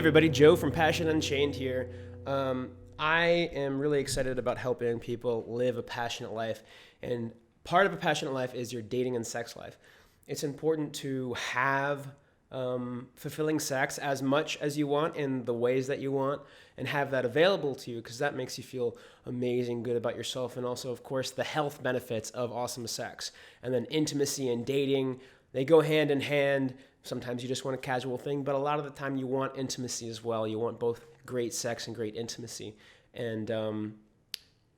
everybody, Joe from Passion Unchained here. I am really excited about helping people live a passionate life, and part of a passionate life is your dating and sex life. It's important to have fulfilling sex as much as you want in the ways that you want, and have that available to you because that makes you feel amazing, good about yourself, and also, of course, the health benefits of awesome sex. And then intimacy and dating, they go hand in hand. Sometimes you just want a casual thing, but a lot of the time you want intimacy as well. You want both great sex and great intimacy. And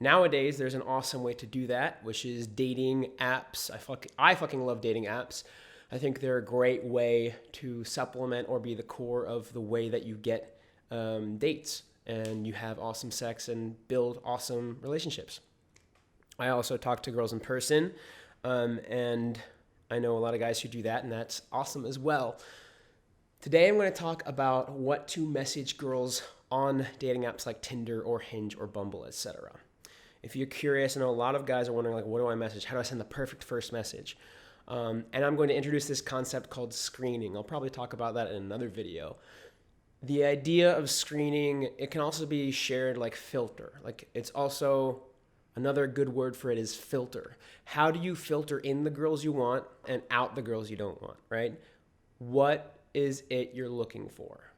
nowadays, there's an awesome way to do that, which is dating apps. I fucking love dating apps. I think they're a great way to supplement or be the core of the way that you get dates and you have awesome sex and build awesome relationships. I also talk to girls in person, and I know a lot of guys who do that, and that's awesome as well. Today I'm going to talk about what to message girls on dating apps like Tinder or Hinge or Bumble, etc. If you're curious, I know a lot of guys are wondering, like, what do I message? How do I send the perfect first message? And I'm going to introduce this concept called screening. I'll probably talk about that in another video. The idea of screening, it can also be shared like filter. Like, it's also another good word for it is filter. How do you filter in the girls you want and out the girls you don't want, right? What is it you're looking for?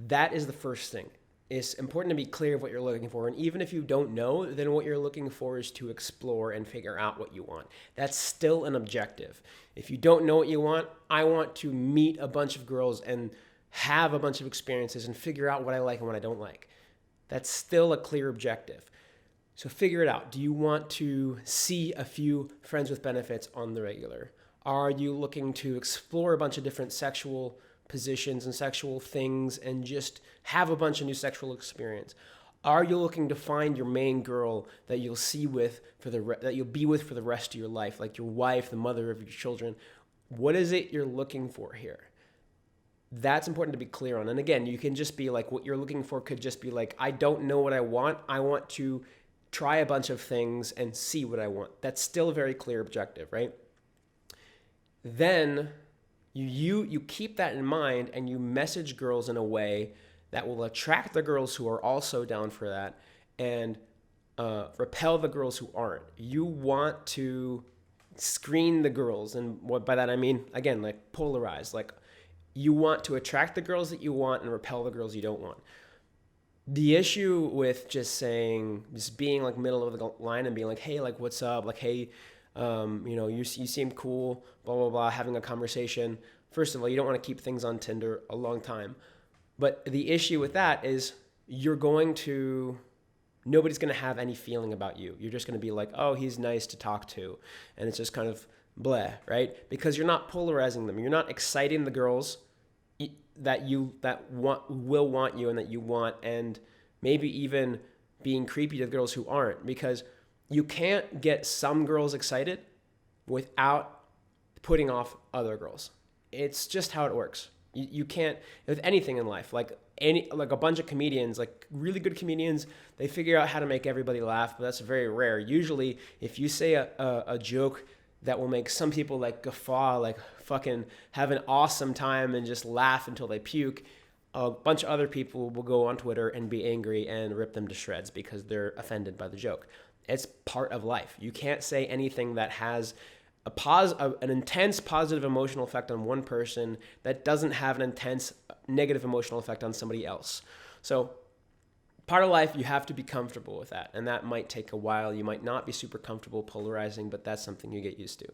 That is the first thing. It's important to be clear of what you're looking for. And even if you don't know, then what you're looking for is to explore and figure out what you want. That's still an objective. If you don't know what you want, I want to meet a bunch of girls and have a bunch of experiences and figure out what I like and what I don't like. That's still a clear objective. So figure it out. Do you want to see a few friends with benefits on the regular? Are you looking to explore a bunch of different sexual positions and sexual things and just have a bunch of new sexual experience? Are you looking to find your main girl that you'll see with that you'll be with for the rest of your life, like your wife, the mother of your children? What is it you're looking for here? That's important to be clear on. And again, you can just be like, what you're looking for could just be like, I don't know what I want. I want to try a bunch of things and see what I want. That's still a very clear objective, right? Then you keep that in mind and you message girls in a way that will attract the girls who are also down for that and repel the girls who aren't. You want to screen the girls, and what by that I mean, again, like polarize. Like, you want to attract the girls that you want and repel the girls you don't want. The issue with just being like middle of the line and being like, hey, like, what's up? Like, hey, you seem cool, blah, blah, blah, having a conversation. First of all, you don't want to keep things on Tinder a long time. But the issue with that is nobody's going to have any feeling about you. You're just going to be like, oh, he's nice to talk to. And it's just kind of bleh, right? Because you're not polarizing them. You're not exciting the girls that will want you and that you want, and maybe even being creepy to the girls who aren't, because you can't get some girls excited without putting off other girls. It's just how it works. You can't with anything in life. Like a bunch of comedians, like really good comedians, they figure out how to make everybody laugh, but that's very rare. Usually, if you say a joke that will make some people like guffaw, like fucking have an awesome time and just laugh until they puke, a bunch of other people will go on Twitter and be angry and rip them to shreds because they're offended by the joke. It's part of life. You can't say anything that has an intense positive emotional effect on one person that doesn't have an intense negative emotional effect on somebody else. So part of life, you have to be comfortable with that. And that might take a while. You might not be super comfortable polarizing, but that's something you get used to.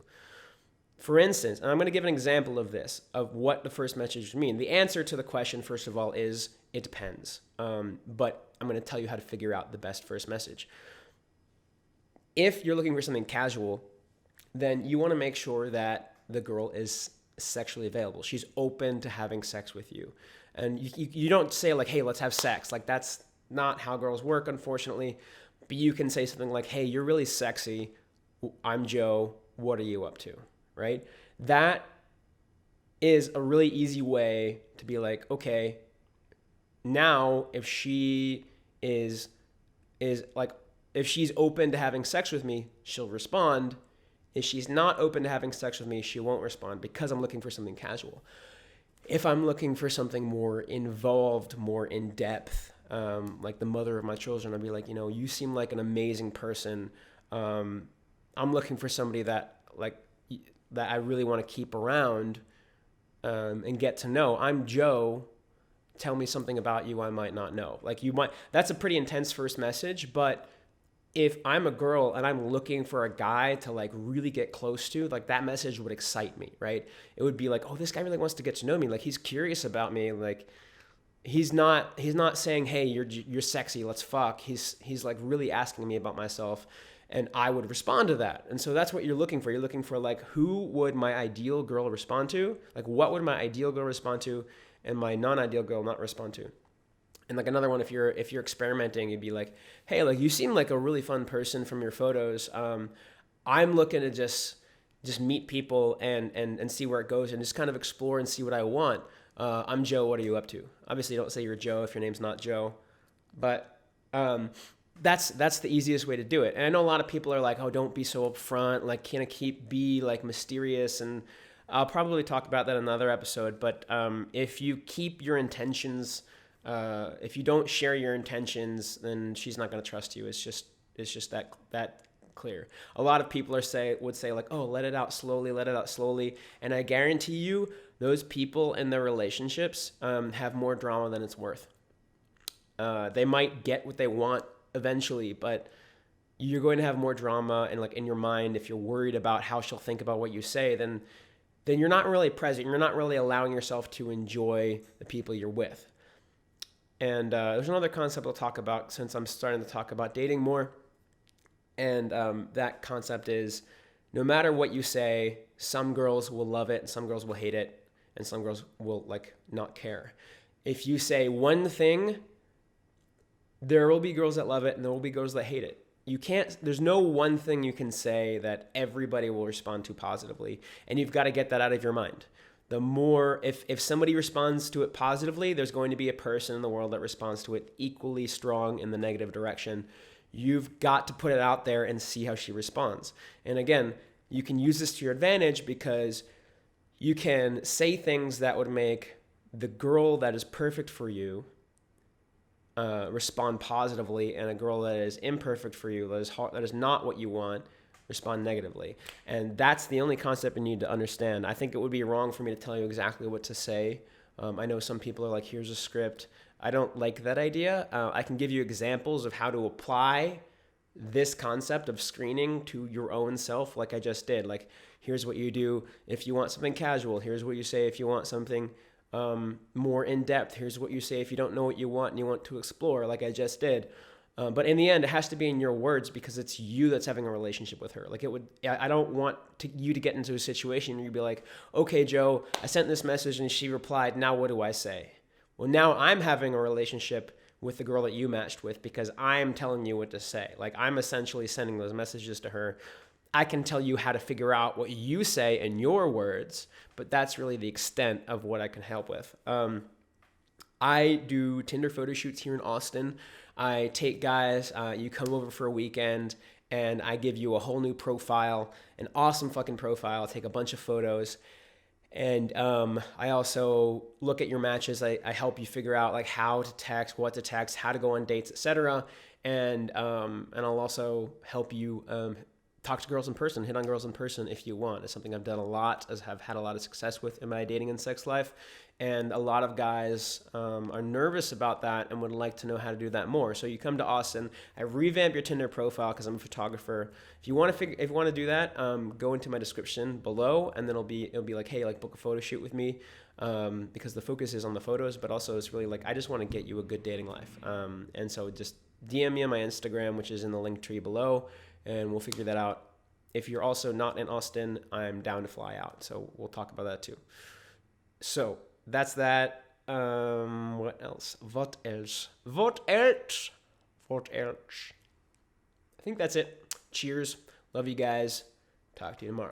For instance, and I'm going to give an example of this, of what the first message would mean. The answer to the question, first of all, is it depends. But I'm going to tell you how to figure out the best first message. If you're looking for something casual, then you want to make sure that the girl is sexually available. She's open to having sex with you. And you don't say like, hey, let's have sex. Like, that's not how girls work, unfortunately. But you can say something like, hey, you're really sexy. I'm Joe. What are you up to? Right? That is a really easy way to be like, okay, now if she is like, if she's open to having sex with me, she'll respond. If she's not open to having sex with me, she won't respond because I'm looking for something casual. If I'm looking for something more involved, more in depth, like the mother of my children, I'd be like, you seem like an amazing person. I'm looking for somebody that I really want to keep around, and get to know. I'm Joe. Tell me something about you I might not know. That's a pretty intense first message, but if I'm a girl and I'm looking for a guy to really get close to, that message would excite me, right? It would be like, oh, this guy really wants to get to know me. He's curious about me. He's not saying, hey, you're sexy, let's fuck. He's really asking me about myself, and I would respond to that. And so that's what you're looking for. You're looking for who would my ideal girl respond to? What would my ideal girl respond to and my non-ideal girl not respond to? And another one, if you're experimenting, you'd be like, hey, you seem like a really fun person from your photos. I'm looking to just meet people and see where it goes and just kind of explore and see what I want. I'm Joe. What are you up to? Obviously, don't say you're Joe if your name's not Joe, but that's the easiest way to do it. And I know a lot of people are like, oh, don't be so upfront. Can I be mysterious? And I'll probably talk about that in another episode. But if you keep your intentions, if you don't share your intentions, then she's not going to trust you. It's just that clear. A lot of people would say oh, let it out slowly. And I guarantee you, those people in their relationships have more drama than it's worth. They might get what they want eventually, but you're going to have more drama and in your mind if you're worried about how she'll think about what you say. Then you're not really present. You're not really allowing yourself to enjoy the people you're with. And there's another concept I'll talk about since I'm starting to talk about dating more. And that concept is, no matter what you say, some girls will love it and some girls will hate it and some girls will not care. If you say one thing, there will be girls that love it and there will be girls that hate it. There's no one thing you can say that everybody will respond to positively, and you've got to get that out of your mind. The more, if somebody responds to it positively, there's going to be a person in the world that responds to it equally strong in the negative direction. You've got to put it out there and see how she responds. And again, you can use this to your advantage because you can say things that would make the girl that is perfect for you respond positively, and a girl that is imperfect for you, that is not what you want, respond negatively. And that's the only concept you need to understand. I think it would be wrong for me to tell you exactly what to say. I know some people are like, here's a script. I don't like that idea. I can give you examples of how to apply this concept of screening to your own self, like I just did. Here's what you do if you want something casual. Here's what you say if you want something more in depth. Here's what you say if you don't know what you want and you want to explore, like I just did. But in the end, it has to be in your words because it's you that's having a relationship with her. I don't want you to get into a situation where you'd be like, okay, Joe, I sent this message and she replied. Now what do I say? Well, now I'm having a relationship with the girl that you matched with because I'm telling you what to say. I'm essentially sending those messages to her. I can tell you how to figure out what you say in your words, but that's really the extent of what I can help with. I do Tinder photo shoots here in Austin. I take guys, you come over for a weekend, and I give you a whole new profile, an awesome fucking profile. I take a bunch of photos, and I also look at your matches. I help you figure out how to text, what to text, how to go on dates, etc. And I'll also help you talk to girls in person, hit on girls in person if you want. It's something I've done a lot, as have had a lot of success with in my dating and sex life. And a lot of guys are nervous about that and would like to know how to do that more. So you come to Austin, I revamp your Tinder profile because I'm a photographer. If you want to do that, go into my description below, and then it'll be like, hey, book a photo shoot with me, because the focus is on the photos, but also it's really I just want to get you a good dating life. And so just DM me on my Instagram, which is in the link tree below, and we'll figure that out. If you're also not in Austin, I'm down to fly out. So we'll talk about that too. So that's that. What else? What else? I think that's it. Cheers. Love you guys. Talk to you tomorrow.